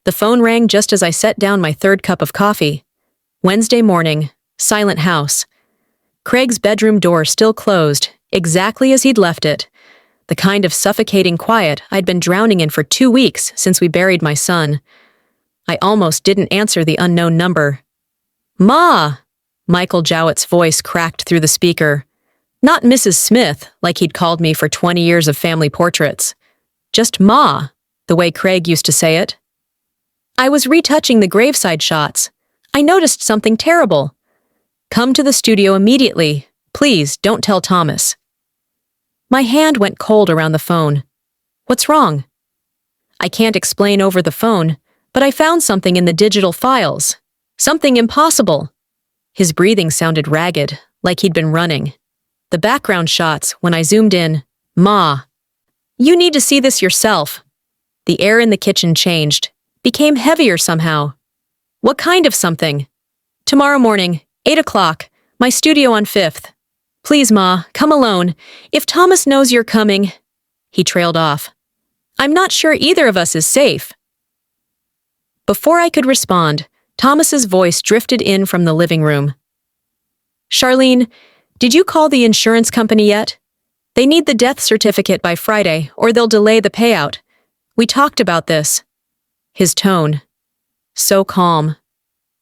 The phone rang just as I set down my third cup of coffee. Wednesday morning, silent house. Craig's bedroom door still closed, exactly as he'd left it. The kind of suffocating quiet I'd been drowning in for 2 weeks since we buried my son. I almost didn't answer the unknown number. "Ma!" Michael Jowett's voice cracked through the speaker. Not Mrs. Smith, like he'd called me for 20 years of family portraits. Just Ma, the way Craig used to say it. "I was retouching the graveside shots. I noticed something terrible. Come to the studio immediately. Please, don't tell Thomas." My hand went cold around the phone. "What's wrong?" "I can't explain over the phone, but I found something in the digital files. Something impossible." His breathing sounded ragged, like he'd been running. The background shots, when I zoomed in, "Ma, you need to see this yourself." The air in the kitchen changed, became heavier somehow. "What kind of something?" "Tomorrow morning, 8 o'clock, my studio on 5th. Please, Ma, come alone. If Thomas knows you're coming..." He trailed off. "I'm not sure either of us is safe." Before I could respond, Thomas's voice drifted in from the living room. "Charlene, did you call the insurance company yet? They need the death certificate by Friday, or they'll delay the payout. We talked about this." His tone. So calm.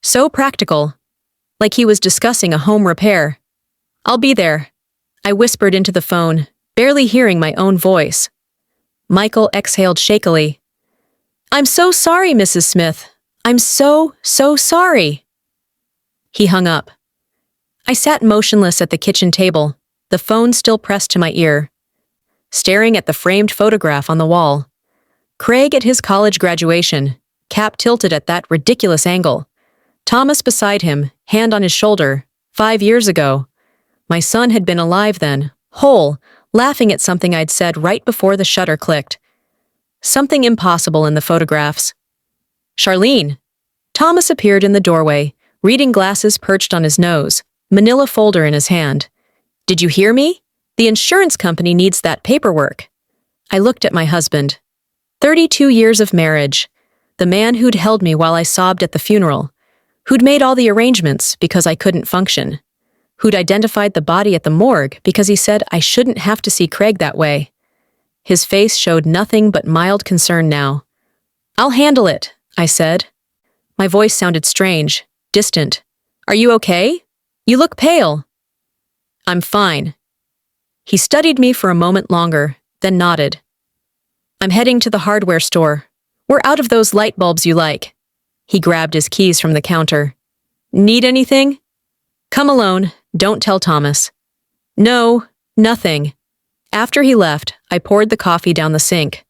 So practical. Like he was discussing a home repair. "I'll be there," I whispered into the phone, barely hearing my own voice. Michael exhaled shakily. "I'm so sorry, Mrs. Smith. I'm so sorry." He hung up. I sat motionless at the kitchen table, the phone still pressed to my ear, staring at the framed photograph on the wall. Craig at his college graduation, cap tilted at that ridiculous angle. Thomas beside him, hand on his shoulder, 5 years ago. My son had been alive then, whole, laughing at something I'd said right before the shutter clicked. Something impossible in the photographs. "Charlene!" Thomas appeared in the doorway, reading glasses perched on his nose, manila folder in his hand. "Did you hear me? The insurance company needs that paperwork." I looked at my husband. 32 years of marriage. The man who'd held me while I sobbed at the funeral. Who'd made all the arrangements because I couldn't function. Who'd identified the body at the morgue because he said I shouldn't have to see Craig that way. His face showed nothing but mild concern now. "I'll handle it," I said. My voice sounded strange, distant. "Are you okay? You look pale." "I'm fine." He studied me for a moment longer, then nodded. "I'm heading to the hardware store. We're out of those light bulbs you like." He grabbed his keys from the counter. "Need anything?" "Come alone. Don't tell Thomas." "No, nothing." After he left, I poured the coffee down the sink.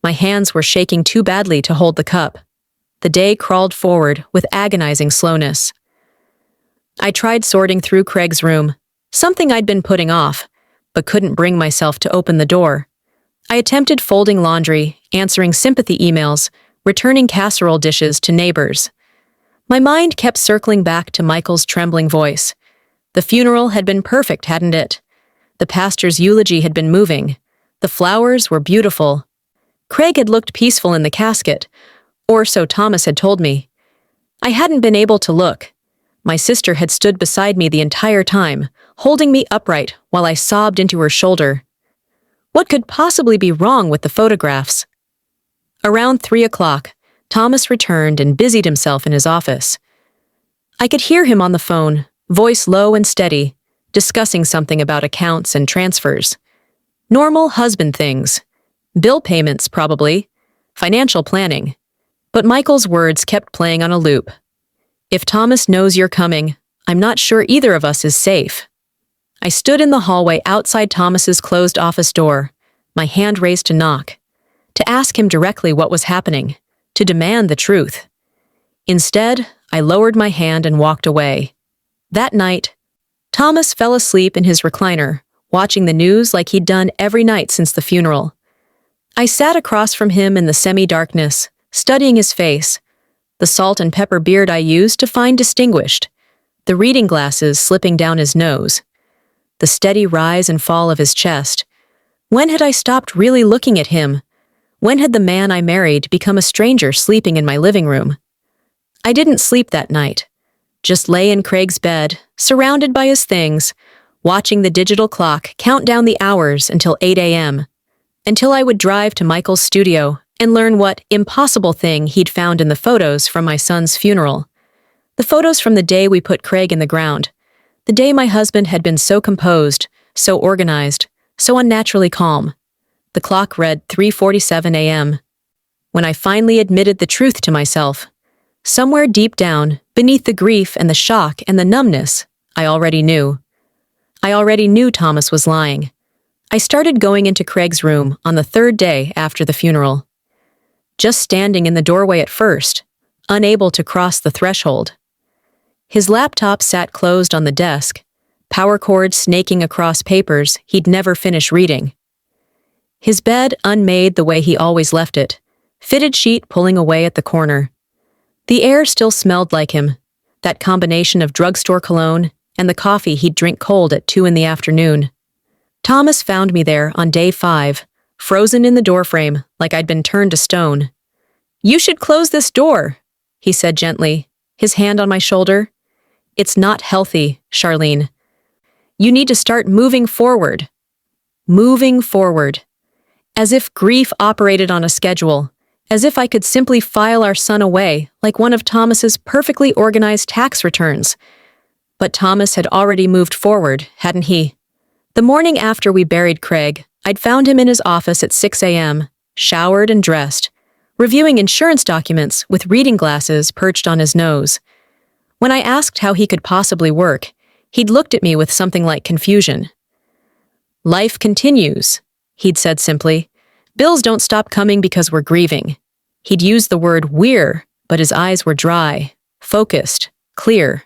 My hands were shaking too badly to hold the cup. The day crawled forward with agonizing slowness. I tried sorting through Craig's room, something I'd been putting off, but couldn't bring myself to open the door. I attempted folding laundry, answering sympathy emails, returning casserole dishes to neighbors. My mind kept circling back to Michael's trembling voice. The funeral had been perfect, hadn't it? The pastor's eulogy had been moving. The flowers were beautiful. Craig had looked peaceful in the casket, or so Thomas had told me. I hadn't been able to look. My sister had stood beside me the entire time, holding me upright while I sobbed into her shoulder. What could possibly be wrong with the photographs? Around 3 o'clock, Thomas returned and busied himself in his office. I could hear him on the phone, voice low and steady, discussing something about accounts and transfers. Normal husband things. Bill payments, probably. Financial planning. But Michael's words kept playing on a loop. "If Thomas knows you're coming, I'm not sure either of us is safe." I stood in the hallway outside Thomas's closed office door, my hand raised to knock, to ask him directly what was happening, to demand the truth. Instead, I lowered my hand and walked away. That night, Thomas fell asleep in his recliner, watching the news like he'd done every night since the funeral. I sat across from him in the semi-darkness, studying his face, the salt and pepper beard I used to find distinguished, the reading glasses slipping down his nose, the steady rise and fall of his chest. When had I stopped really looking at him? When had the man I married become a stranger sleeping in my living room? I didn't sleep that night. Just lay in Craig's bed, surrounded by his things, watching the digital clock count down the hours until 8 a.m., until I would drive to Michael's studio and learn what impossible thing he'd found in the photos from my son's funeral. The photos from the day we put Craig in the ground. The day my husband had been so composed, so organized, so unnaturally calm. The clock read 3:47 a.m. When I finally admitted the truth to myself, somewhere deep down, beneath the grief and the shock and the numbness, I already knew. I already knew Thomas was lying. I started going into Craig's room on the third day after the funeral. Just standing in the doorway at first, unable to cross the threshold. His laptop sat closed on the desk, power cord snaking across papers he'd never finish reading. His bed unmade the way he always left it, fitted sheet pulling away at the corner. The air still smelled like him, that combination of drugstore cologne and the coffee he'd drink cold at 2 in the afternoon. Thomas found me there on day 5, frozen in the doorframe like I'd been turned to stone. "You should close this door," he said gently, his hand on my shoulder. "It's not healthy, Charlene. You need to start moving forward." Moving forward. As if grief operated on a schedule, as if I could simply file our son away like one of Thomas's perfectly organized tax returns. But Thomas had already moved forward, hadn't he? The morning after we buried Craig, I'd found him in his office at 6 a.m., showered and dressed, reviewing insurance documents with reading glasses perched on his nose. When I asked how he could possibly work, he'd looked at me with something like confusion. "Life continues," he'd said simply. "Bills don't stop coming because we're grieving." He'd used the word "we're," but his eyes were dry, focused, clear.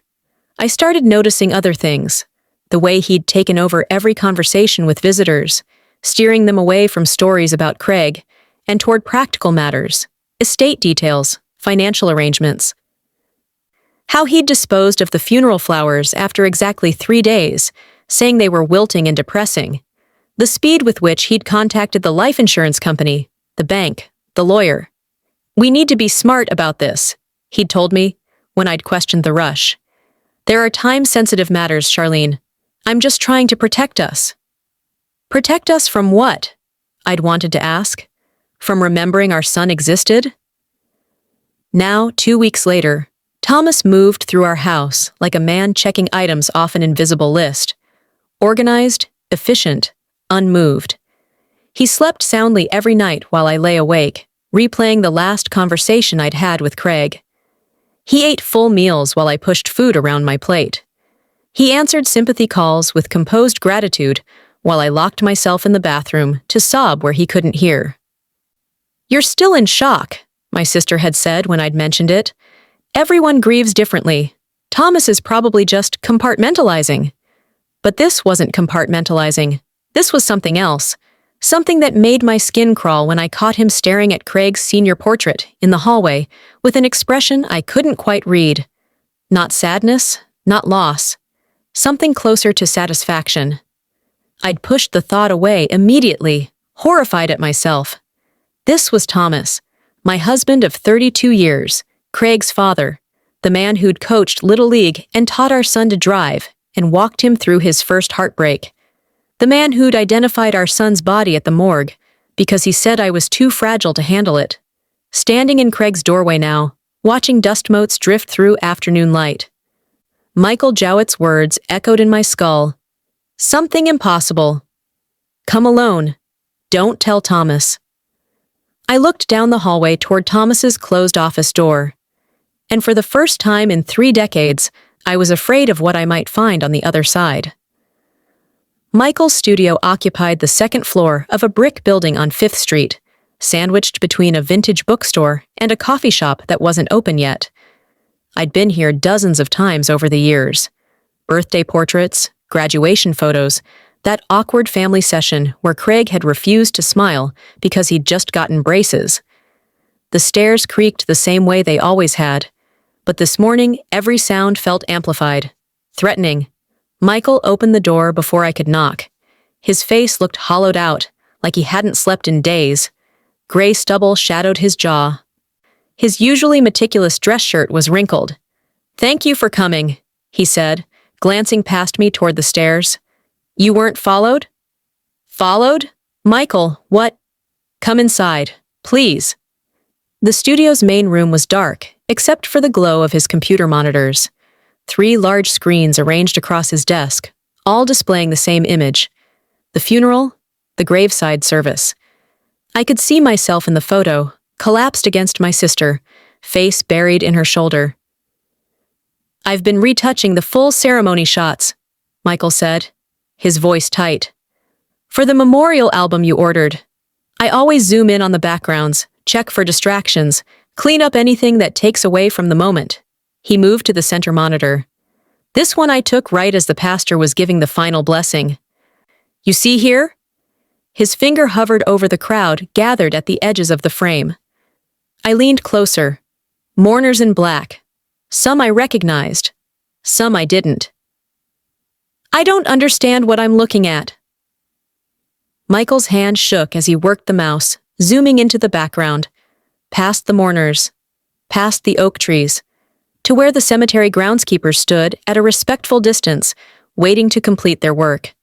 I started noticing other things. The way he'd taken over every conversation with visitors, steering them away from stories about Craig and toward practical matters, estate details, financial arrangements. How he'd disposed of the funeral flowers after exactly 3 days, saying they were wilting and depressing. The speed with which he'd contacted the life insurance company, the bank, the lawyer. "We need to be smart about this," he'd told me when I'd questioned the rush. "There are time-sensitive matters, Charlene. I'm just trying to protect us." Protect us from what? I'd wanted to ask. From remembering our son existed? Now, 2 weeks later, Thomas moved through our house like a man checking items off an invisible list. Organized, efficient, unmoved. He slept soundly every night while I lay awake, replaying the last conversation I'd had with Craig. He ate full meals while I pushed food around my plate. He answered sympathy calls with composed gratitude while I locked myself in the bathroom to sob where he couldn't hear. "You're still in shock," my sister had said when I'd mentioned it. "Everyone grieves differently. Thomas is probably just compartmentalizing." But this wasn't compartmentalizing. This was something else. Something that made my skin crawl when I caught him staring at Craig's senior portrait in the hallway with an expression I couldn't quite read. Not sadness, not loss. Something closer to satisfaction. I'd pushed the thought away immediately, horrified at myself. This was Thomas, my husband of 32 years, Craig's father, the man who'd coached Little League and taught our son to drive and walked him through his first heartbreak. The man who'd identified our son's body at the morgue because he said I was too fragile to handle it. Standing in Craig's doorway now, watching dust motes drift through afternoon light. Michael Jowett's words echoed in my skull. "Something impossible. Come alone. Don't tell Thomas." I looked down the hallway toward Thomas's closed office door. And for the first time in 3 decades, I was afraid of what I might find on the other side. Michael's studio occupied the second floor of a brick building on 5th Street, sandwiched between a vintage bookstore and a coffee shop that wasn't open yet. I'd been here dozens of times over the years. Birthday portraits, graduation photos, that awkward family session where Craig had refused to smile because he'd just gotten braces. The stairs creaked the same way they always had, but this morning every sound felt amplified, threatening. Michael opened the door before I could knock. His face looked hollowed out, like he hadn't slept in days. Gray stubble shadowed his jaw. His usually meticulous dress shirt was wrinkled. "Thank you for coming," he said, glancing past me toward the stairs. "You weren't followed?" "Followed? Michael, what?" "Come inside, please." The studio's main room was dark, except for the glow of his computer monitors. 3 large screens arranged across his desk, all displaying the same image. The funeral, the graveside service. I could see myself in the photo, collapsed against my sister, face buried in her shoulder. "I've been retouching the full ceremony shots," Michael said, his voice tight. "For the memorial album you ordered. I always zoom in on the backgrounds, check for distractions, clean up anything that takes away from the moment." He moved to the center monitor. "This one I took right as the pastor was giving the final blessing. You see here?" His finger hovered over the crowd gathered at the edges of the frame. I leaned closer. Mourners in black. Some I recognized. Some I didn't. "I don't understand what I'm looking at." Michael's hand shook as he worked the mouse, zooming into the background, past the mourners, past the oak trees, to where the cemetery groundskeepers stood at a respectful distance, waiting to complete their work.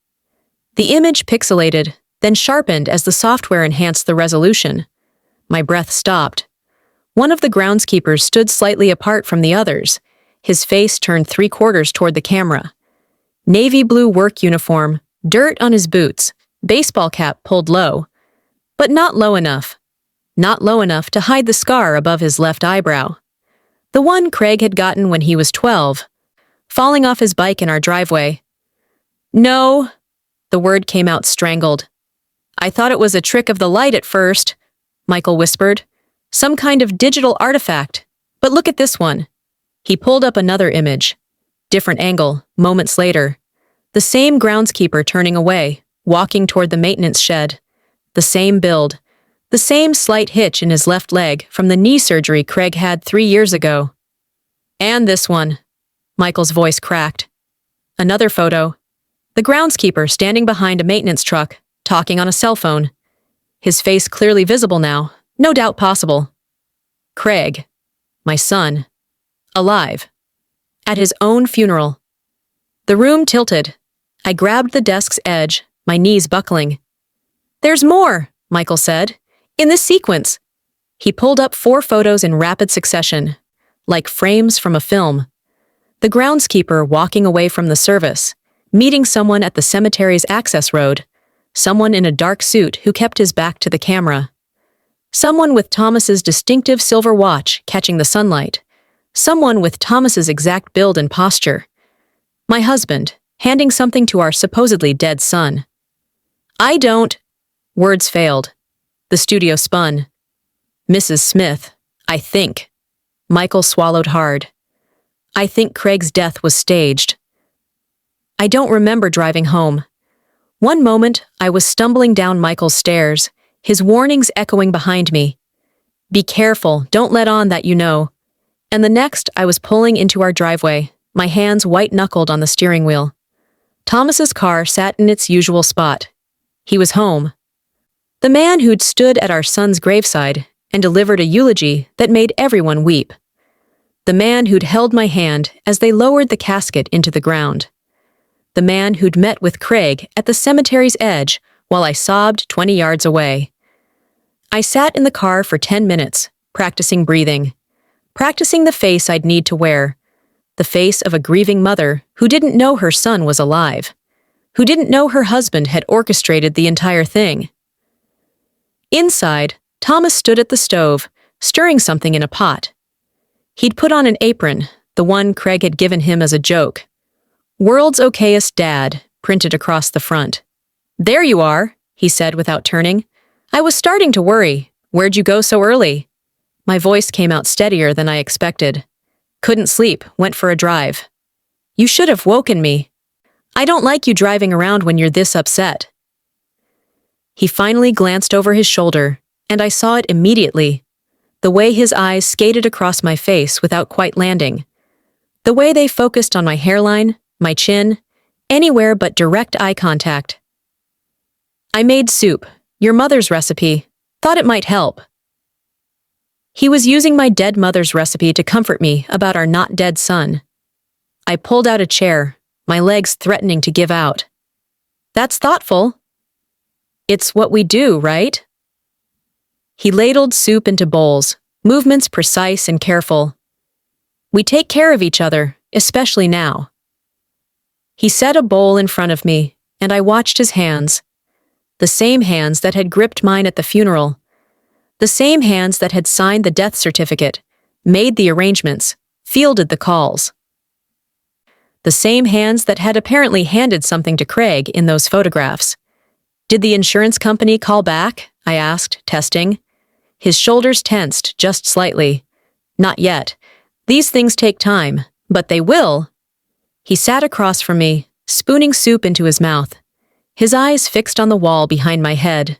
The image pixelated, then sharpened as the software enhanced the resolution. My breath stopped. One of the groundskeepers stood slightly apart from the others, his face turned 3/4 toward the camera. Navy blue work uniform, dirt on his boots, baseball cap pulled low. But not low enough. Not low enough to hide the scar above his left eyebrow. The one Craig had gotten when he was 12, falling off his bike in our driveway. "No," the word came out strangled. "I thought it was a trick of the light at first," Michael whispered. "Some kind of digital artifact. But look at this one." He pulled up another image. Different angle, moments later. The same groundskeeper turning away, walking toward the maintenance shed. The same build. The same slight hitch in his left leg from the knee surgery Craig had 3 years ago. "And this one." Michael's voice cracked. Another photo. The groundskeeper standing behind a maintenance truck, talking on a cell phone. His face clearly visible now, no doubt possible. Craig, my son, alive. At his own funeral. The room tilted. I grabbed the desk's edge, my knees buckling. "There's more," Michael said. "In this sequence." He pulled up 4 photos in rapid succession, like frames from a film. The groundskeeper walking away from the service, meeting someone at the cemetery's access road, someone in a dark suit who kept his back to the camera. Someone with Thomas's distinctive silver watch catching the sunlight. Someone with Thomas's exact build and posture. My husband, handing something to our supposedly dead son. "I don't..." Words failed. The studio spun. "Mrs. Smith, I think." Michael swallowed hard. "I think Craig's death was staged." I don't remember driving home. One moment, I was stumbling down Michael's stairs, his warnings echoing behind me. "Be careful, don't let on that you know." And the next, I was pulling into our driveway, my hands white-knuckled on the steering wheel. Thomas's car sat in its usual spot. He was home. The man who'd stood at our son's graveside and delivered a eulogy that made everyone weep. The man who'd held my hand as they lowered the casket into the ground. The man who'd met with Craig at the cemetery's edge while I sobbed 20 yards away. I sat in the car for 10 minutes, practicing breathing. Practicing the face I'd need to wear. The face of a grieving mother who didn't know her son was alive. Who didn't know her husband had orchestrated the entire thing. Inside, Thomas stood at the stove, stirring something in a pot. He'd put on an apron, the one Craig had given him as a joke. "World's okayest dad," printed across the front. "There you are," he said without turning. "I was starting to worry. Where'd you go so early?" My voice came out steadier than I expected. "Couldn't sleep, went for a drive." "You should have woken me. I don't like you driving around when you're this upset." He finally glanced over his shoulder, and I saw it immediately. The way his eyes skated across my face without quite landing. The way they focused on my hairline, my chin, anywhere but direct eye contact. "I made soup, your mother's recipe," Thought it might help. He was using my dead mother's recipe to comfort me about our not dead son. I pulled out a chair, my legs threatening to give out. That's thoughtful. It's what we do, right? He ladled soup into bowls, movements precise and careful. We take care of each other, especially now. He set a bowl in front of me, and I watched his hands. The same hands that had gripped mine at the funeral. The same hands that had signed the death certificate, made the arrangements, fielded the calls. The same hands that had apparently handed something to Craig in those photographs. Did the insurance company call back? I asked, testing. His shoulders tensed just slightly. Not yet. These things take time, but they will. He sat across from me, spooning soup into his mouth, his eyes fixed on the wall behind my head.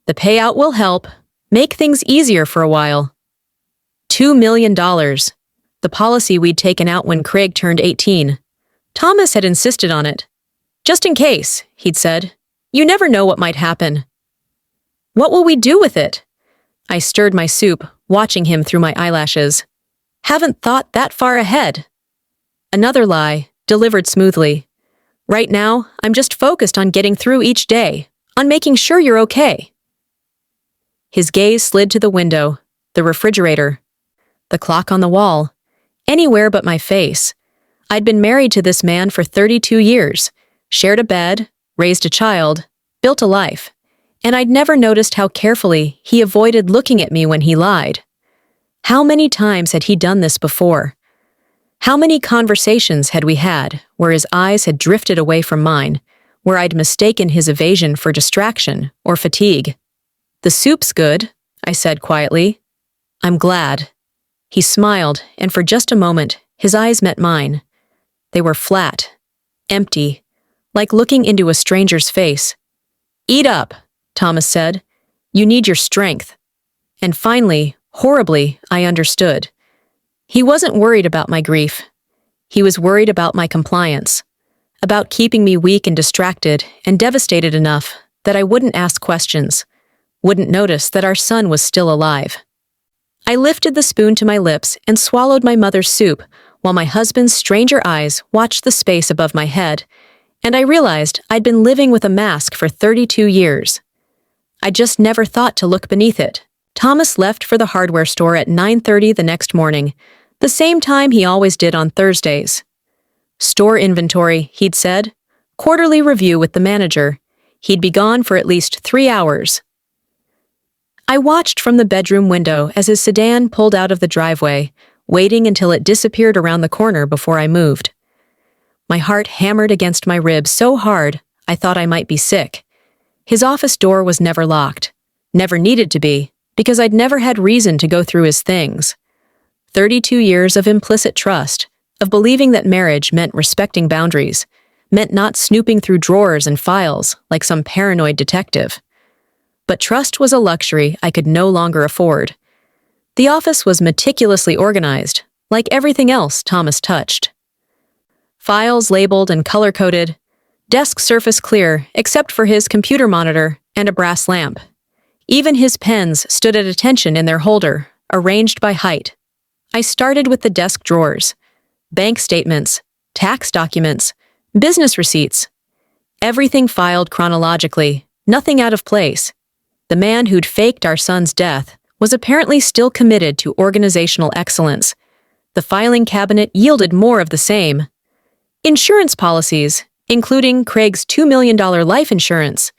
The payout will help, make things easier for a while. $2 million. The policy we'd taken out when Craig turned 18. Thomas had insisted on it. Just in case, he'd said. You never know what might happen. What will we do with it? I stirred my soup, watching him through my eyelashes. Haven't thought that far ahead. Another lie, delivered smoothly. Right now, I'm just focused on getting through each day, on making sure you're okay. His gaze slid to the window, the refrigerator, the clock on the wall. Anywhere but my face. I'd been married to this man for 32 years, shared a bed, raised a child, built a life, and I'd never noticed how carefully he avoided looking at me when he lied. How many times had he done this before? How many conversations had we had where his eyes had drifted away from mine, where I'd mistaken his evasion for distraction or fatigue? The soup's good, I said quietly. I'm glad. He smiled, and for just a moment, his eyes met mine. They were flat, empty, like looking into a stranger's face. Eat up, Thomas said. You need your strength. And finally, horribly, I understood. He wasn't worried about my grief. He was worried about my compliance, about keeping me weak and distracted and devastated enough that I wouldn't ask questions, wouldn't notice that our son was still alive. I lifted the spoon to my lips and swallowed my mother's soup while my husband's stranger eyes watched the space above my head, and I realized I'd been living with a mask for 32 years. I just never thought to look beneath it. Thomas left for the hardware store at 9:30 the next morning, the same time he always did on Thursdays. Store inventory, he'd said. Quarterly review with the manager. He'd be gone for at least 3 hours. I watched from the bedroom window as his sedan pulled out of the driveway, waiting until it disappeared around the corner before I moved. My heart hammered against my ribs so hard I thought I might be sick. His office door was never locked, never needed to be, because I'd never had reason to go through his things. 32 years of implicit trust, of believing that marriage meant respecting boundaries, meant not snooping through drawers and files like some paranoid detective. But trust was a luxury I could no longer afford. The office was meticulously organized, like everything else Thomas touched. Files labeled and color-coded, desk surface clear except for his computer monitor and a brass lamp. Even his pens stood at attention in their holder, arranged by height. I started with the desk drawers. Bank statements, tax documents, business receipts. Everything filed chronologically, nothing out of place. The man who'd faked our son's death was apparently still committed to organizational excellence. The filing cabinet yielded more of the same. Insurance policies, including Craig's $2 million life insurance.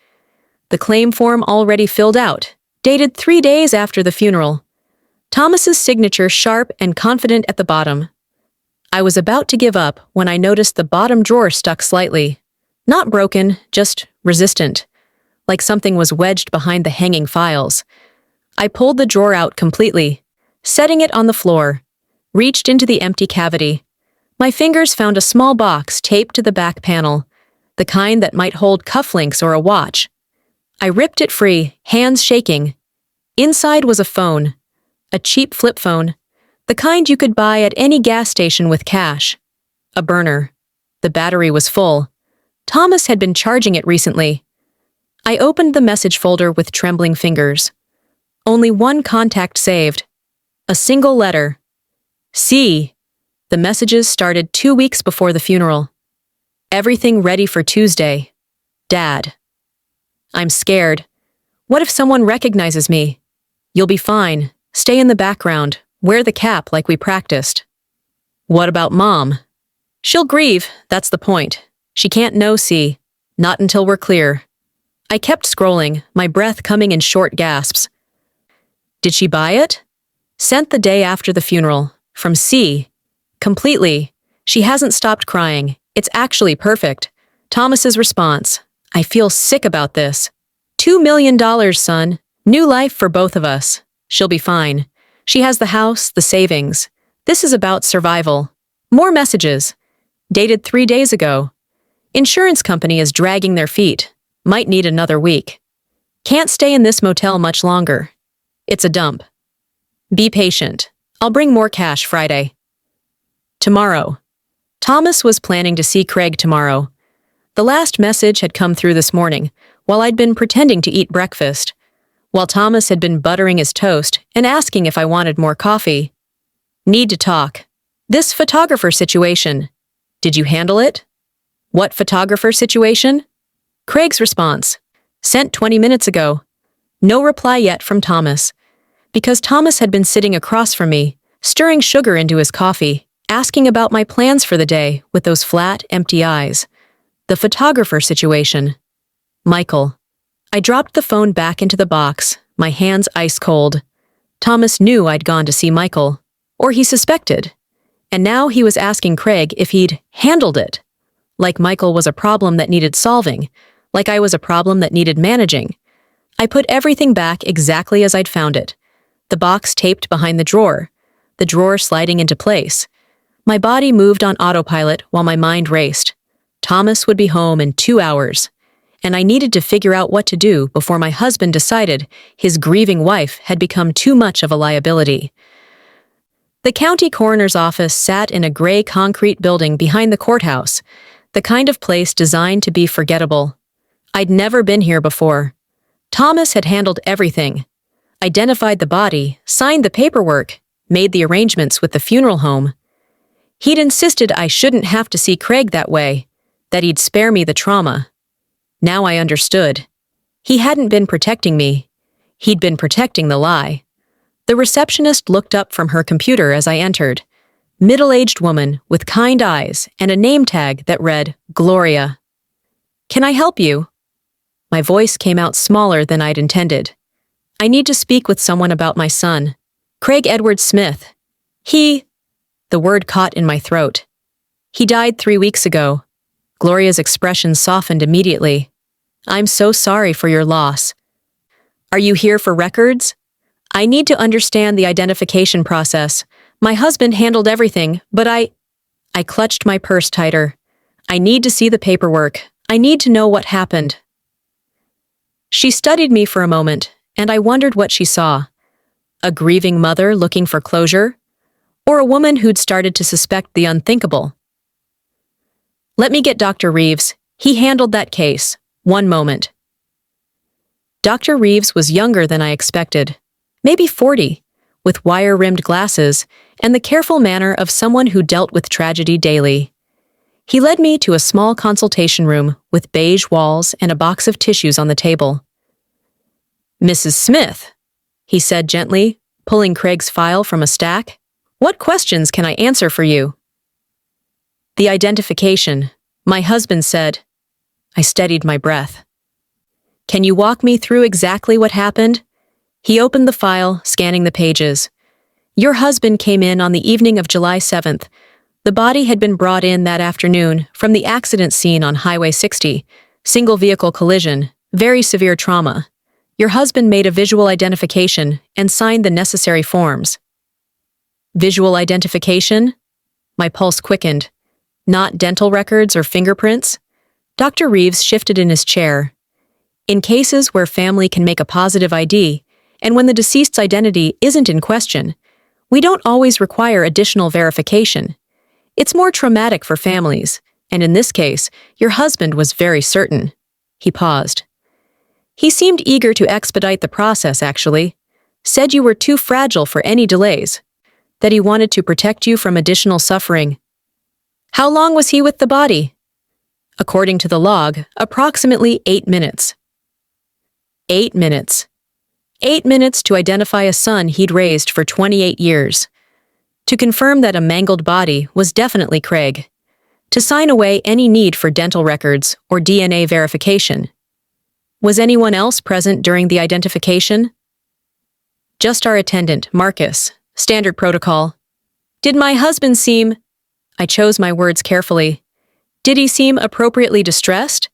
The claim form already filled out, dated 3 days after the funeral. Thomas's signature sharp and confident at the bottom. I was about to give up when I noticed the bottom drawer stuck slightly. Not broken, just resistant. Like something was wedged behind the hanging files. I pulled the drawer out completely, setting it on the floor, reached into the empty cavity. My fingers found a small box taped to the back panel, the kind that might hold cufflinks or a watch. I ripped it free, hands shaking. Inside was a phone, a cheap flip phone, the kind you could buy at any gas station with cash. A burner. The battery was full. Thomas had been charging it recently. I opened the message folder with trembling fingers. Only one contact saved. A single letter. C. The messages started 2 weeks before the funeral. Everything ready for Tuesday. Dad. I'm scared. What if someone recognizes me? You'll be fine. Stay in the background. Wear the cap like we practiced. What about Mom? She'll grieve, that's the point. She can't know C. Not until we're clear. I kept scrolling, my breath coming in short gasps. Did she buy it? Sent the day after the funeral. From C. Completely. She hasn't stopped crying. It's actually perfect. Thomas's response. I feel sick about this. $2 million, son. New life for both of us. She'll be fine. She has the house, the savings. This is about survival. More messages. Dated 3 days ago. Insurance company is dragging their feet. Might need another week. Can't stay in this motel much longer. It's a dump. Be patient. I'll bring more cash Friday. Tomorrow. Thomas was planning to see Craig tomorrow. The last message had come through this morning, while I'd been pretending to eat breakfast, while Thomas had been buttering his toast and asking if I wanted more coffee. Need to talk. This photographer situation. Did you handle it? What photographer situation? Craig's response. Sent 20 minutes ago. No reply yet from Thomas. Because Thomas had been sitting across from me, stirring sugar into his coffee, asking about my plans for the day with those flat, empty eyes. The photographer situation. Michael. I dropped the phone back into the box, my hands ice cold. Thomas knew I'd gone to see Michael. Or he suspected. And now he was asking Craig if he'd handled it. Like Michael was a problem that needed solving. Like I was a problem that needed managing. I put everything back exactly as I'd found it. The box taped behind the drawer sliding into place. My body moved on autopilot while my mind raced. Thomas would be home in 2 hours, and I needed to figure out what to do before my husband decided his grieving wife had become too much of a liability. The county coroner's office sat in a gray concrete building behind the courthouse, the kind of place designed to be forgettable. I'd never been here before. Thomas had handled everything. Identified the body, signed the paperwork, made the arrangements with the funeral home. He'd insisted I shouldn't have to see Craig that way, that he'd spare me the trauma. Now I understood. He hadn't been protecting me. He'd been protecting the lie. The receptionist looked up from her computer as I entered. Middle-aged woman with kind eyes and a name tag that read, Gloria. Can I help you? My voice came out smaller than I'd intended. I need to speak with someone about my son. Craig Edward Smith. The word caught in my throat. He died 3 weeks ago. Gloria's expression softened immediately. I'm so sorry for your loss. Are you here for records? I need to understand the identification process. My husband handled everything, but I clutched my purse tighter. I need to see the paperwork. I need to know what happened. She studied me for a moment, and I wondered what she saw. A grieving mother looking for closure? Or a woman who'd started to suspect the unthinkable? Let me get Dr. Reeves. He handled that case. One moment. Dr. Reeves was younger than I expected. Maybe 40, with wire-rimmed glasses and the careful manner of someone who dealt with tragedy daily. He led me to a small consultation room with beige walls and a box of tissues on the table. Mrs. Smith, he said gently, pulling Craig's file from a stack. What questions can I answer for you? The identification, my husband said. I steadied my breath. Can you walk me through exactly what happened? He opened the file, scanning the pages. Your husband came in on the evening of July 7th. The body had been brought in that afternoon from the accident scene on Highway 60. Single vehicle collision, very severe trauma. Your husband made a visual identification and signed the necessary forms. Visual identification? My pulse quickened. Not dental records or fingerprints? Dr. Reeves shifted in his chair. In cases where family can make a positive ID, and when the deceased's identity isn't in question, we don't always require additional verification. It's more traumatic for families, and in this case, your husband was very certain. He paused. He seemed eager to expedite the process, actually. said you were too fragile for any delays, that he wanted to protect you from additional suffering. How long was he with the body? According to the log, approximately 8 minutes. 8 minutes. 8 minutes to identify a son he'd raised for 28 years. To confirm that a mangled body was definitely Craig. To sign away any need for dental records or DNA verification. Was anyone else present during the identification? Just our attendant, Marcus. Standard protocol. Did my husband seem... I chose my words carefully. Did he seem appropriately distressed?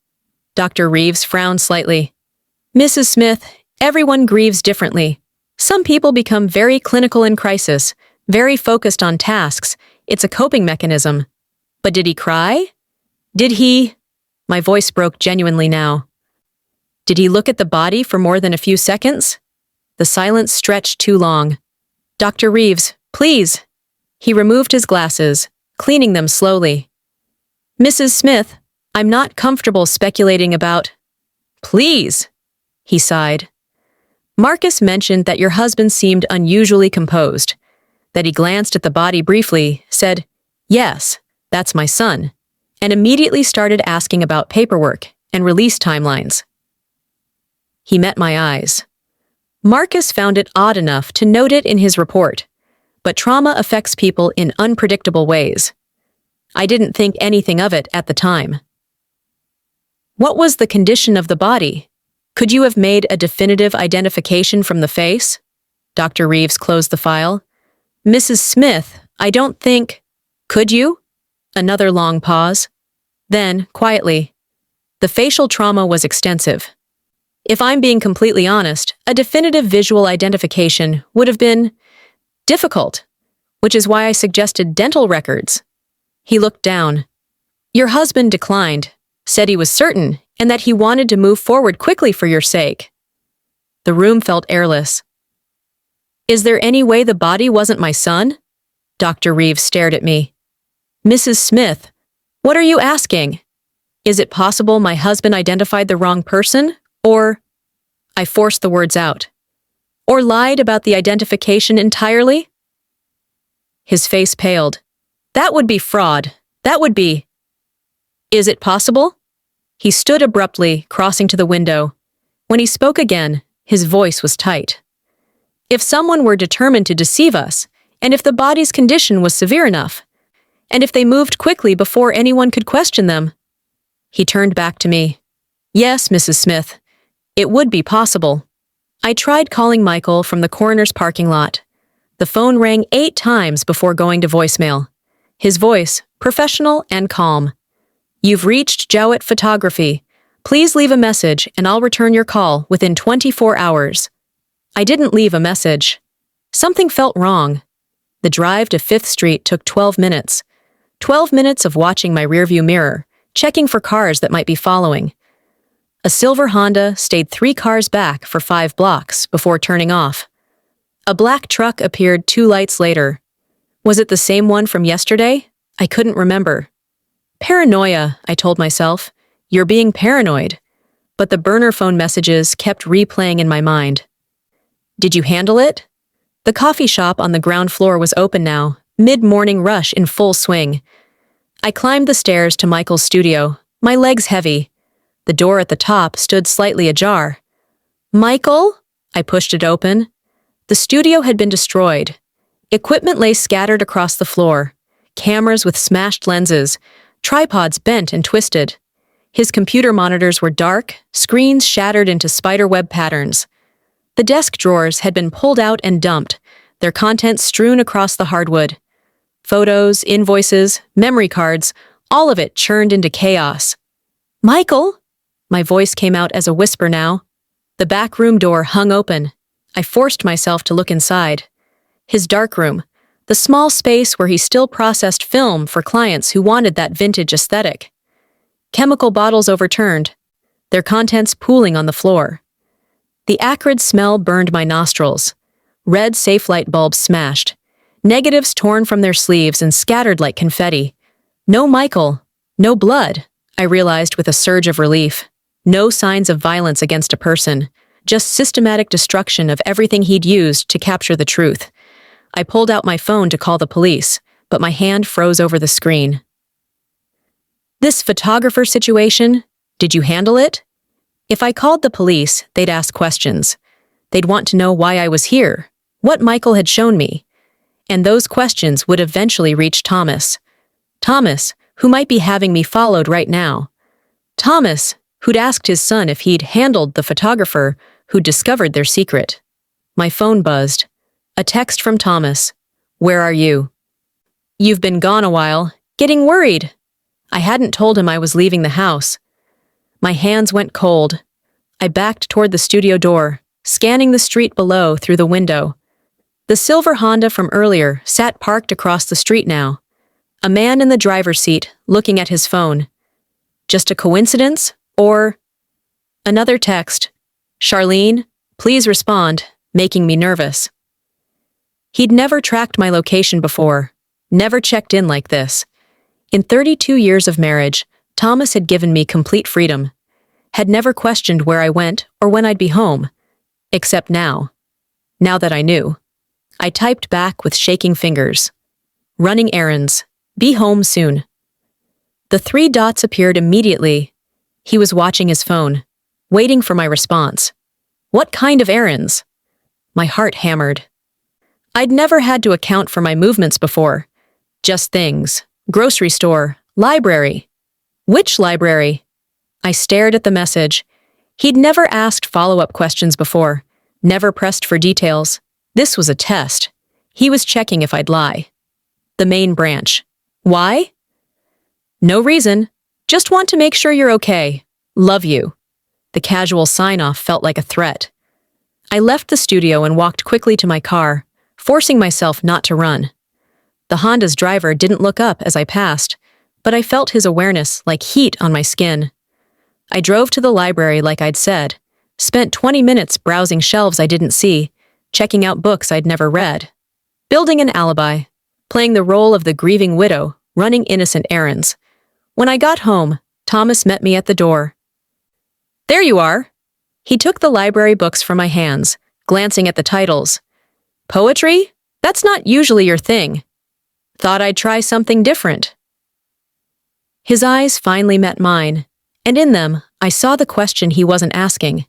Dr. Reeves frowned slightly. Mrs. Smith, everyone grieves differently. Some people become very clinical in crisis, very focused on tasks. It's a coping mechanism. But did he cry? Did he... My voice broke genuinely now. Did he look at the body for more than a few seconds? The silence stretched too long. Dr. Reeves, please. He removed his glasses, cleaning them slowly. Mrs. Smith, I'm not comfortable speculating about... Please, he sighed. Marcus mentioned that your husband seemed unusually composed, that he glanced at the body briefly, said, Yes, that's my son, and immediately started asking about paperwork and release timelines. He met my eyes. Marcus found it odd enough to note it in his report, but trauma affects people in unpredictable ways. I didn't think anything of it at the time. What was the condition of the body? Could you have made a definitive identification from the face? Dr. Reeves closed the file. Mrs. Smith, I don't think... Could you? Another long pause. Then, quietly, the facial trauma was extensive. If I'm being completely honest, a definitive visual identification would have been difficult, which is why I suggested dental records. He looked down. Your husband declined, said he was certain, and that he wanted to move forward quickly for your sake. The room felt airless. Is there any way the body wasn't my son? Dr. Reeves stared at me. Mrs. Smith, what are you asking? Is it possible my husband identified the wrong person? Or, I forced the words out, or lied about the identification entirely? His face paled. That would be fraud. That would be... Is it possible? He stood abruptly, crossing to the window. When he spoke again, his voice was tight. If someone were determined to deceive us, and if the body's condition was severe enough, and if they moved quickly before anyone could question them... He turned back to me. Yes, Mrs. Smith. It would be possible. I tried calling Michael from the coroner's parking lot. The phone rang 8 times before going to voicemail. His voice, professional and calm. You've reached Jowett Photography. Please leave a message and I'll return your call within 24 hours. I didn't leave a message. Something felt wrong. The drive to 5th Street took 12 minutes. 12 minutes of watching my rearview mirror, checking for cars that might be following. A silver Honda stayed 3 cars back for 5 blocks before turning off. A black truck appeared 2 lights later. Was it the same one from yesterday? I couldn't remember. Paranoia, I told myself. You're being paranoid. But the burner phone messages kept replaying in my mind. Did you handle it? The coffee shop on the ground floor was open now, mid-morning rush in full swing. I climbed the stairs to Michael's studio, my legs heavy. The door at the top stood slightly ajar. Michael? I pushed it open. The studio had been destroyed. Equipment lay scattered across the floor. Cameras with smashed lenses, tripods bent and twisted. His computer monitors were dark, screens shattered into spiderweb patterns. The desk drawers had been pulled out and dumped, their contents strewn across the hardwood. Photos, invoices, memory cards, all of it churned into chaos. Michael? My voice came out as a whisper now. The back room door hung open. I forced myself to look inside. His dark room, the small space where he still processed film for clients who wanted that vintage aesthetic. Chemical bottles overturned, their contents pooling on the floor. The acrid smell burned my nostrils. Red safe light bulbs smashed. Negatives torn from their sleeves and scattered like confetti. No Michael. No blood, I realized with a surge of relief. No signs of violence against a person. just systematic destruction of everything he'd used to capture the truth. I pulled out my phone to call the police, but my hand froze over the screen. This photographer situation, did you handle it? If I called the police, they'd ask questions. They'd want to know why I was here, what Michael had shown me. And those questions would eventually reach Thomas. Thomas, who might be having me followed right now. Thomas, who'd asked his son if he'd handled the photographer who'd discovered their secret. My phone buzzed. A text from Thomas. Where are you? You've been gone a while, getting worried. I hadn't told him I was leaving the house. My hands went cold. I backed toward the studio door, scanning the street below through the window. The silver Honda from earlier sat parked across the street now. A man in the driver's seat, looking at his phone. Just a coincidence, or... Another text. Charlene, please respond, making me nervous. He'd never tracked my location before, never checked in like this. In 32 years of marriage, Thomas had given me complete freedom, had never questioned where I went or when I'd be home, except now. Now that I knew. I typed back with shaking fingers. Running errands. Be home soon. The 3 dots appeared immediately. He was watching his phone, waiting for my response. What kind of errands? My heart hammered. I'd never had to account for my movements before. Just things. Grocery store. Library. Which library? I stared at the message. He'd never asked follow-up questions before, never pressed for details. This was a test. He was checking if I'd lie. The main branch. Why? No reason. Just want to make sure you're okay. Love you. The casual sign-off felt like a threat. I left the studio and walked quickly to my car, forcing myself not to run. The Honda's driver didn't look up as I passed, but I felt his awareness like heat on my skin. I drove to the library like I'd said, spent 20 minutes browsing shelves I didn't see, checking out books I'd never read, building an alibi, playing the role of the grieving widow, running innocent errands. When I got home, Thomas met me at the door. There you are. He took the library books from my hands, glancing at the titles. Poetry? That's not usually your thing. Thought I'd try something different. His eyes finally met mine, and in them, I saw the question he wasn't asking,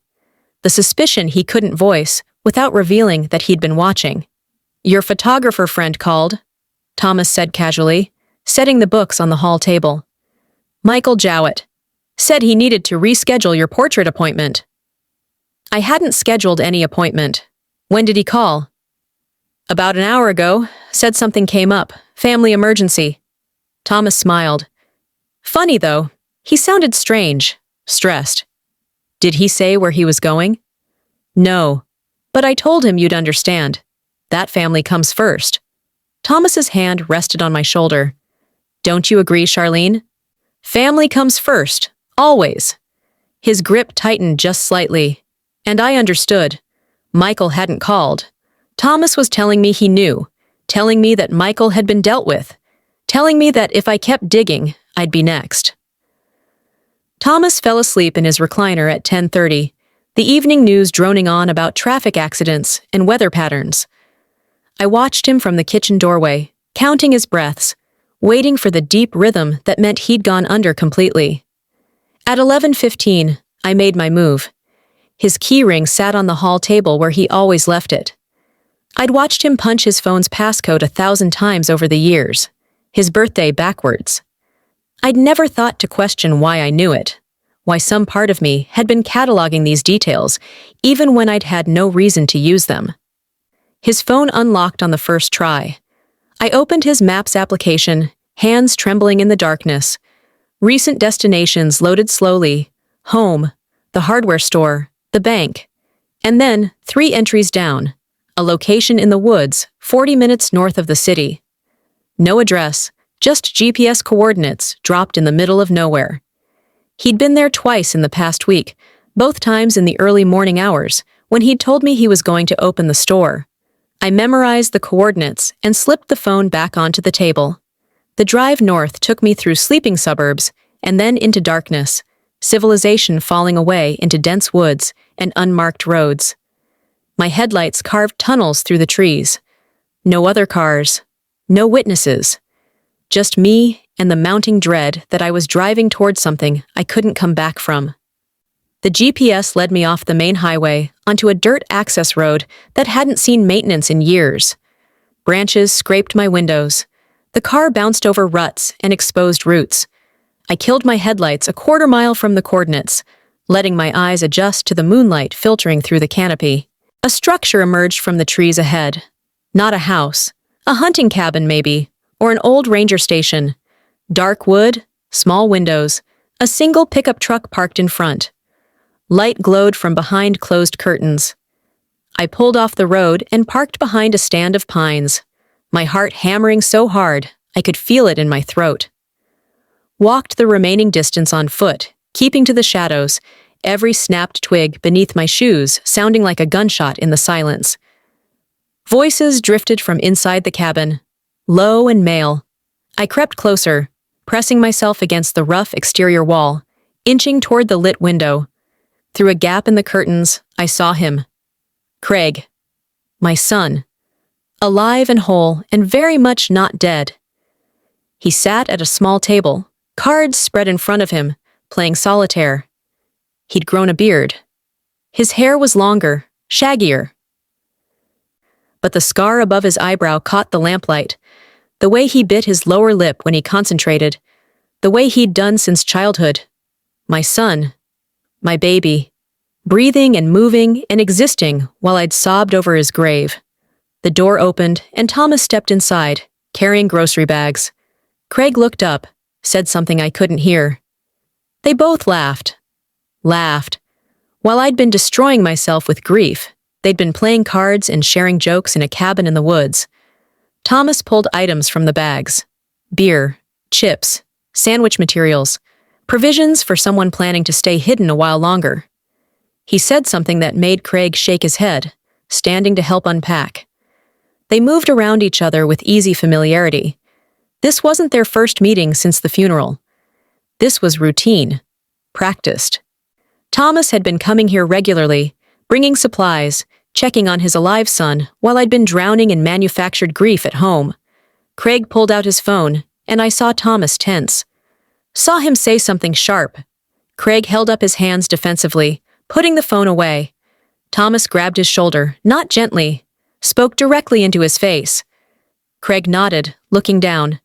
the suspicion he couldn't voice without revealing that he'd been watching. Your photographer friend called, Thomas said casually, setting the books on the hall table. Michael Jowett. Said he needed to reschedule your portrait appointment. I hadn't scheduled any appointment. When did he call? About an hour ago. Said something came up. Family emergency. Thomas smiled. Funny though. He sounded strange. Stressed. Did he say where he was going? No. But I told him you'd understand. That family comes first. Thomas's hand rested on my shoulder. Don't you agree, Charlene? Family comes first. Always. His grip tightened just slightly. And I understood. Michael hadn't called. Thomas was telling me he knew. Telling me that Michael had been dealt with. Telling me that if I kept digging, I'd be next. Thomas fell asleep in his recliner at 10:30, the evening news droning on about traffic accidents and weather patterns. I watched him from the kitchen doorway, counting his breaths, waiting for the deep rhythm that meant he'd gone under completely. At 11:15, I made my move. His keyring sat on the hall table where he always left it. I'd watched him punch his phone's passcode 1,000 times over the years, his birthday backwards. I'd never thought to question why I knew it, why some part of me had been cataloging these details, even when I'd had no reason to use them. His phone unlocked on the first try. I opened his Maps application, hands trembling in the darkness. Recent destinations loaded slowly. Home, the hardware store, the bank. And then, 3 entries down. A location in the woods, 40 minutes north of the city. No address, just GPS coordinates dropped in the middle of nowhere. He'd been there twice in the past week, both times in the early morning hours, when he'd told me he was going to open the store. I memorized the coordinates and slipped the phone back onto the table. The drive north took me through sleeping suburbs and then into darkness, civilization falling away into dense woods, and unmarked roads. My headlights carved tunnels through the trees. No other cars. No witnesses. Just me and the mounting dread that I was driving towards something I couldn't come back from. The GPS led me off the main highway onto a dirt access road that hadn't seen maintenance in years. Branches scraped my windows. The car bounced over ruts and exposed roots. I killed my headlights a quarter mile from the coordinates, letting my eyes adjust to the moonlight filtering through the canopy. A structure emerged from the trees ahead. Not a house. A hunting cabin, maybe, or an old ranger station. Dark wood, small windows, a single pickup truck parked in front. Light glowed from behind closed curtains. I pulled off the road and parked behind a stand of pines, my heart hammering so hard I could feel it in my throat. Walked the remaining distance on foot, keeping to the shadows, every snapped twig beneath my shoes sounding like a gunshot in the silence. Voices drifted from inside the cabin, low and male. I crept closer, pressing myself against the rough exterior wall, inching toward the lit window. Through a gap in the curtains, I saw him. Craig. My son. Alive and whole and very much not dead. He sat at a small table, cards spread in front of him, playing solitaire. He'd grown a beard. His hair was longer, shaggier. But the scar above his eyebrow caught the lamplight, the way he bit his lower lip when he concentrated, the way he'd done since childhood. My son. My baby. Breathing and moving and existing while I'd sobbed over his grave. The door opened and Thomas stepped inside, carrying grocery bags. Craig looked up, said something I couldn't hear. They both laughed. Laughed. While I'd been destroying myself with grief, they'd been playing cards and sharing jokes in a cabin in the woods. Thomas pulled items from the bags. Beer, chips, sandwich materials, provisions for someone planning to stay hidden a while longer. He said something that made Craig shake his head, standing to help unpack. They moved around each other with easy familiarity. This wasn't their first meeting since the funeral. This was routine, practiced. Thomas had been coming here regularly, bringing supplies, checking on his alive son while I'd been drowning in manufactured grief at home. Craig pulled out his phone, and I saw Thomas tense. Saw him say something sharp. Craig held up his hands defensively, putting the phone away. Thomas grabbed his shoulder, not gently, spoke directly into his face. Craig nodded, looking down.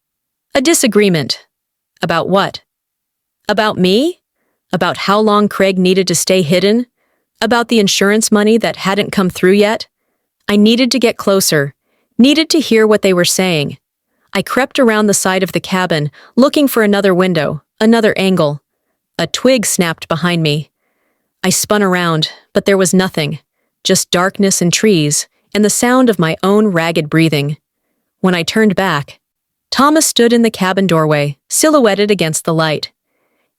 A disagreement. About what? About me? About how long Craig needed to stay hidden? About the insurance money that hadn't come through yet? I needed to get closer, needed to hear what they were saying. I crept around the side of the cabin, looking for another window, another angle. A twig snapped behind me. I spun around, but there was nothing, just darkness and trees, and the sound of my own ragged breathing. When I turned back, Thomas stood in the cabin doorway, silhouetted against the light.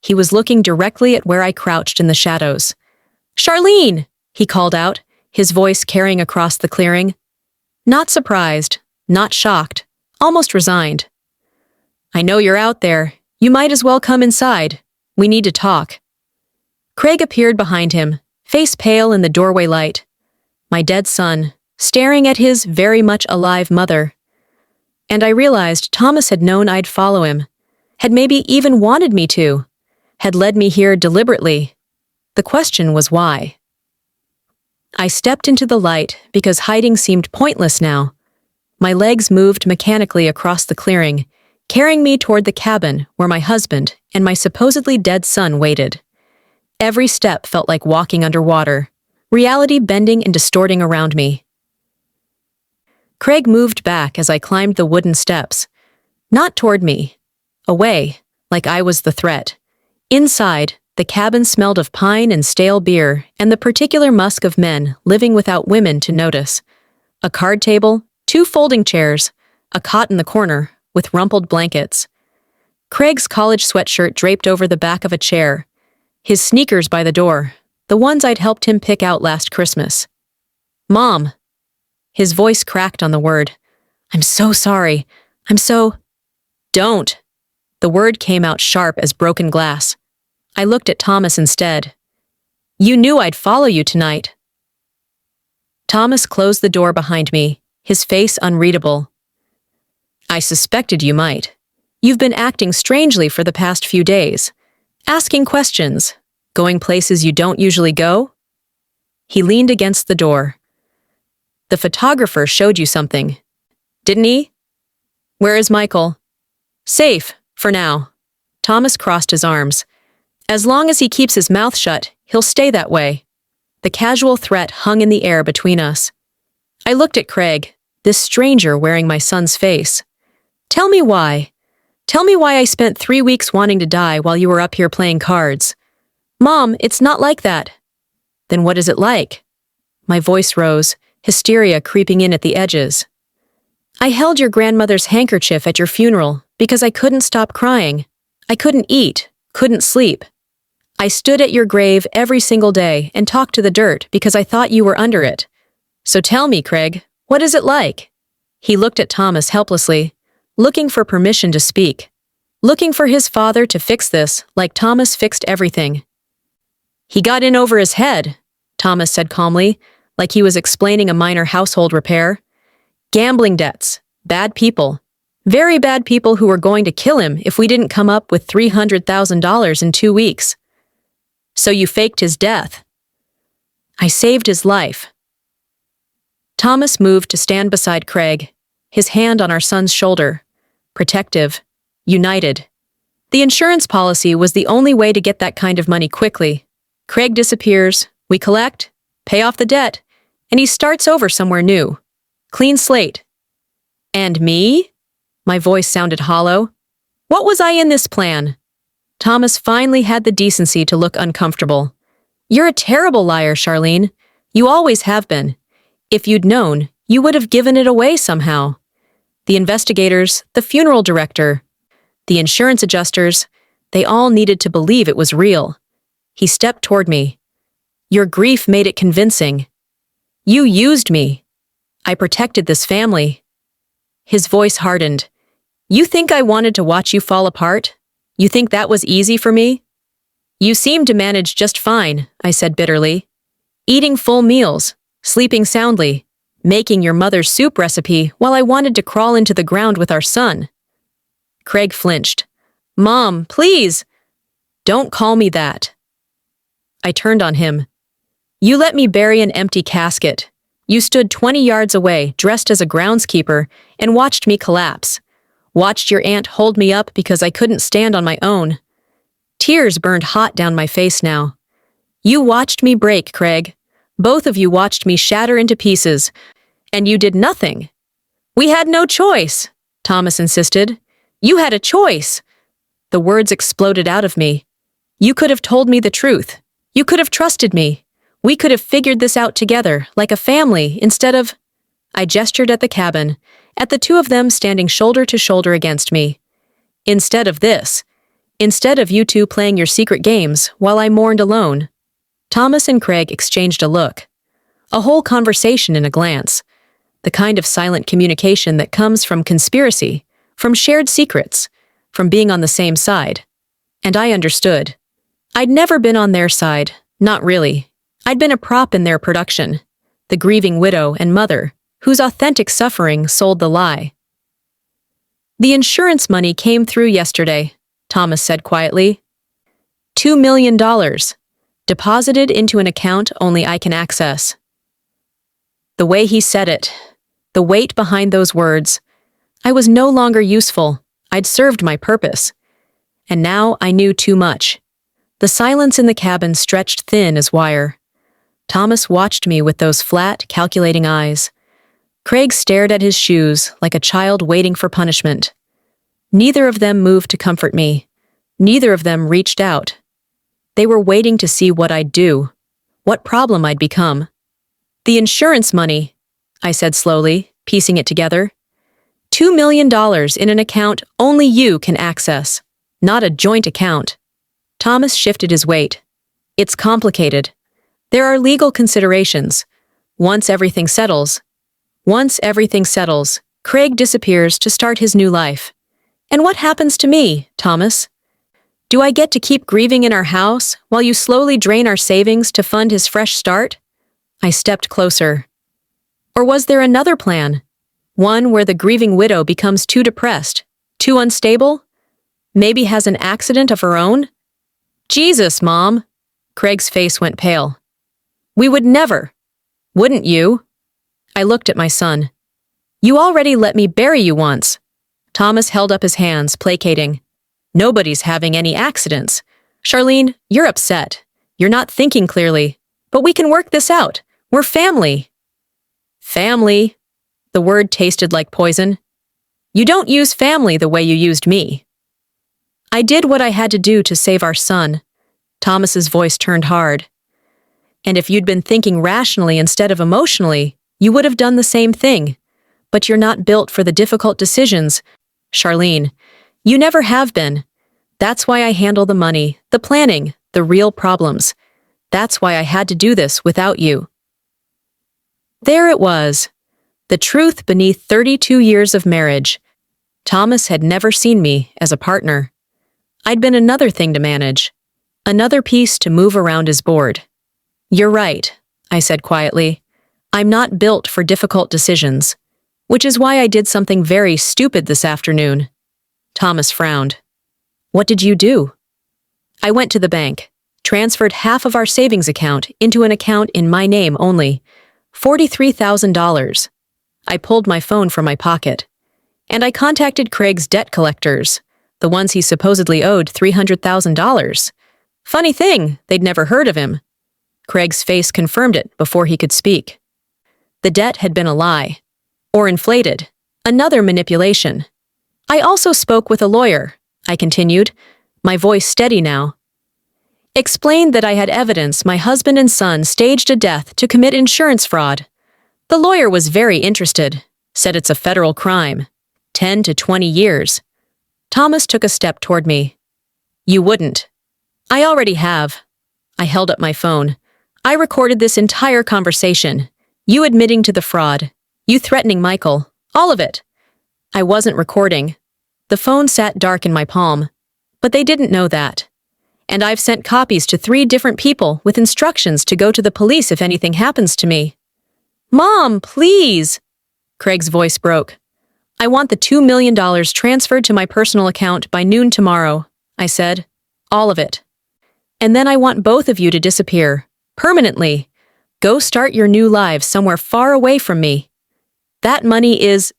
He was looking directly at where I crouched in the shadows. "Charlene!" he called out, his voice carrying across the clearing. Not surprised, not shocked, almost resigned. "I know you're out there. You might as well come inside. We need to talk." Craig appeared behind him, face pale in the doorway light. My dead son, staring at his very much alive mother. And I realized Thomas had known I'd follow him, had maybe even wanted me to, had led me here deliberately. The question was why. I stepped into the light because hiding seemed pointless now. My legs moved mechanically across the clearing, carrying me toward the cabin where my husband and my supposedly dead son waited. Every step felt like walking underwater, reality bending and distorting around me. Craig moved back as I climbed the wooden steps. Not toward me. Away, like I was the threat. Inside, the cabin smelled of pine and stale beer and the particular musk of men living without women to notice. A card table, 2 folding chairs, a cot in the corner, with rumpled blankets. Craig's college sweatshirt draped over the back of a chair. His sneakers by the door, the ones I'd helped him pick out last Christmas. "Mom." His voice cracked on the word. "I'm so sorry. Don't." The word came out sharp as broken glass. I looked at Thomas instead. You knew I'd follow you tonight. Thomas closed the door behind me, his face unreadable. I suspected you might. You've been acting strangely for the past few days. Asking questions, going places you don't usually go. He leaned against the door. The photographer showed you something, didn't he? Where is Michael? Safe, for now. Thomas crossed his arms. As long as he keeps his mouth shut, he'll stay that way. The casual threat hung in the air between us. I looked at Craig, this stranger wearing my son's face. Tell me why. Tell me why I spent 3 weeks wanting to die while you were up here playing cards. Mom, it's not like that. Then what is it like? My voice rose, hysteria creeping in at the edges. I held your grandmother's handkerchief at your funeral because I couldn't stop crying. I couldn't eat, couldn't sleep. I stood at your grave every single day and talked to the dirt because I thought you were under it. So tell me, Craig, what is it like? He looked at Thomas helplessly, looking for permission to speak, looking for his father to fix this like Thomas fixed everything. He got in over his head, Thomas said calmly, like he was explaining a minor household repair. Gambling debts, bad people, very bad people who were going to kill him if we didn't come up with $300,000 in 2 weeks. So you faked his death. I saved his life. Thomas moved to stand beside Craig, his hand on our son's shoulder, protective, united. The insurance policy was the only way to get that kind of money quickly. Craig disappears, we collect, pay off the debt, and he starts over somewhere new. Clean slate. And me? My voice sounded hollow. What was I in this plan? Thomas finally had the decency to look uncomfortable. You're a terrible liar, Charlene. You always have been. If you'd known, you would have given it away somehow. The investigators, the funeral director, the insurance adjusters, they all needed to believe it was real. He stepped toward me. Your grief made it convincing. You used me. I protected this family. His voice hardened. You think I wanted to watch you fall apart? You think that was easy for me? You seem to manage just fine, I said bitterly. Eating full meals, sleeping soundly, making your mother's soup recipe while I wanted to crawl into the ground with our son. Craig flinched. Mom, please! Don't call me that. I turned on him. You let me bury an empty casket. You stood 20 yards away, dressed as a groundskeeper, and watched me collapse. Watched your aunt hold me up because I couldn't stand on my own. Tears burned hot down my face now. You watched me break, Craig. Both of you watched me shatter into pieces. And you did nothing. We had no choice, Thomas insisted. You had a choice. The words exploded out of me. You could have told me the truth. You could have trusted me. We could have figured this out together, like a family, instead of... I gestured at the cabin, at the two of them standing shoulder to shoulder against me. Instead of this. Instead of you two playing your secret games while I mourned alone. Thomas and Craig exchanged a look. A whole conversation in a glance. The kind of silent communication that comes from conspiracy, from shared secrets, from being on the same side. And I understood. I'd never been on their side, not really. I'd been a prop in their production, the grieving widow and mother, whose authentic suffering sold the lie. The insurance money came through yesterday, Thomas said quietly. $2 million, deposited into an account only I can access. The way he said it, the weight behind those words, I was no longer useful. I'd served my purpose. And now I knew too much. The silence in the cabin stretched thin as wire. Thomas watched me with those flat, calculating eyes. Craig stared at his shoes like a child waiting for punishment. Neither of them moved to comfort me. Neither of them reached out. They were waiting to see what I'd do, what problem I'd become. The insurance money, I said slowly, piecing it together. $2 million in an account only you can access, not a joint account. Thomas shifted his weight. It's complicated. There are legal considerations. Once everything settles, Craig disappears to start his new life. And what happens to me, Thomas? Do I get to keep grieving in our house while you slowly drain our savings to fund his fresh start? I stepped closer. Or was there another plan? One where the grieving widow becomes too depressed, too unstable? Maybe has an accident of her own? Jesus, Mom! Craig's face went pale. We would never. Wouldn't you? I looked at my son. You already let me bury you once. Thomas held up his hands, placating. Nobody's having any accidents. Charlene, you're upset. You're not thinking clearly. But we can work this out. We're family. Family? The word tasted like poison. You don't use family the way you used me. I did what I had to do to save our son. Thomas's voice turned hard. And if you'd been thinking rationally instead of emotionally, you would have done the same thing. But you're not built for the difficult decisions. Charlene, you never have been. That's why I handle the money, the planning, the real problems. That's why I had to do this without you. There it was. The truth beneath 32 years of marriage. Thomas had never seen me as a partner. I'd been another thing to manage. Another piece to move around his board. You're right, I said quietly. I'm not built for difficult decisions. Which is why I did something very stupid this afternoon. Thomas frowned. What did you do? I went to the bank, transferred half of our savings account into an account in my name only, $43,000. I pulled my phone from my pocket. And I contacted Craig's debt collectors, the ones he supposedly owed $300,000. Funny thing, they'd never heard of him. Craig's face confirmed it before he could speak. The debt had been a lie. Or inflated. Another manipulation. I also spoke with a lawyer, I continued, my voice steady now. Explained that I had evidence my husband and son staged a death to commit insurance fraud. The lawyer was very interested, said it's a federal crime. 10 to 20 years. Thomas took a step toward me. You wouldn't. I already have. I held up my phone. I recorded this entire conversation. You admitting to the fraud. You threatening Michael. All of it. I wasn't recording. The phone sat dark in my palm. But they didn't know that. And I've sent copies to 3 different people with instructions to go to the police if anything happens to me. Mom, please! Craig's voice broke. I want the $2 million transferred to my personal account by noon tomorrow, I said. All of it. And then I want both of you to disappear. Permanently. Go start your new lives somewhere far away from me. That money is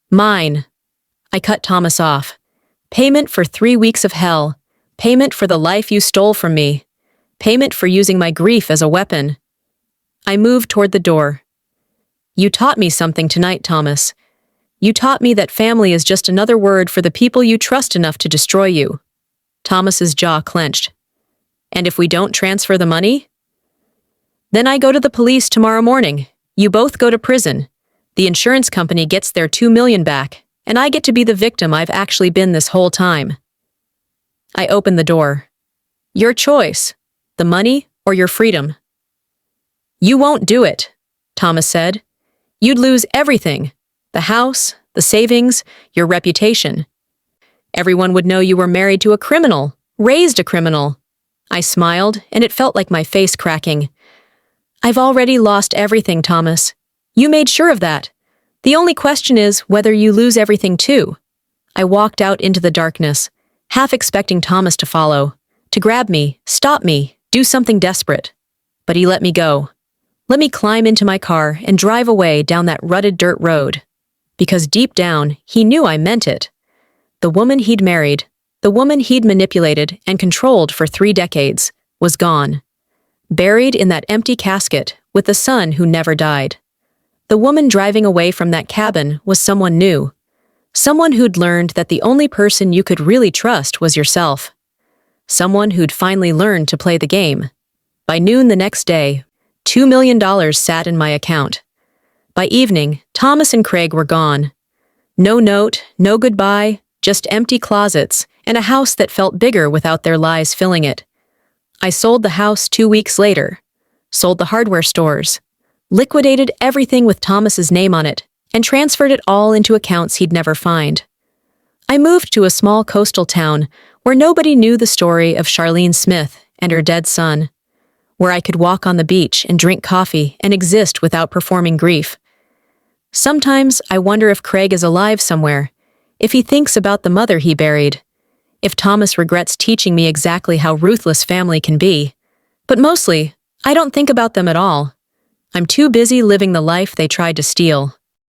mine. I cut Thomas off. Payment for 3 weeks of hell. Payment for the life you stole from me. Payment for using my grief as a weapon. I moved toward the door. You taught me something tonight, Thomas. You taught me that family is just another word for the people you trust enough to destroy you. Thomas's jaw clenched. And if we don't transfer the money? Then I go to the police tomorrow morning. You both go to prison. The insurance company gets their $2 million back, and I get to be the victim I've actually been this whole time. I opened the door. Your choice, the money or your freedom. You won't do it, Thomas said. You'd lose everything. The house, the savings, your reputation. Everyone would know you were married to a criminal, raised a criminal. I smiled, and it felt like my face cracking. I've already lost everything, Thomas. You made sure of that. The only question is whether you lose everything too. I walked out into the darkness, half expecting Thomas to follow, to grab me, stop me, do something desperate. But he let me go. Let me climb into my car and drive away down that rutted dirt road. Because deep down, he knew I meant it. The woman he'd married, the woman he'd manipulated and controlled for 3 decades, was gone. Buried in that empty casket with the son who never died. The woman driving away from that cabin was someone new. Someone who'd learned that the only person you could really trust was yourself. Someone who'd finally learned to play the game. By noon the next day, $2 million sat in my account. By evening, Thomas and Craig were gone. No note, no goodbye, just empty closets and a house that felt bigger without their lies filling it. I sold the house 2 weeks later. Sold the hardware stores. Liquidated everything with Thomas's name on it and transferred it all into accounts he'd never find. I moved to a small coastal town where nobody knew the story of Charlene Smith and her dead son, where I could walk on the beach and drink coffee and exist without performing grief. Sometimes I wonder if Craig is alive somewhere, if he thinks about the mother he buried, if Thomas regrets teaching me exactly how ruthless family can be. But mostly, I don't think about them at all. I'm too busy living the life they tried to steal.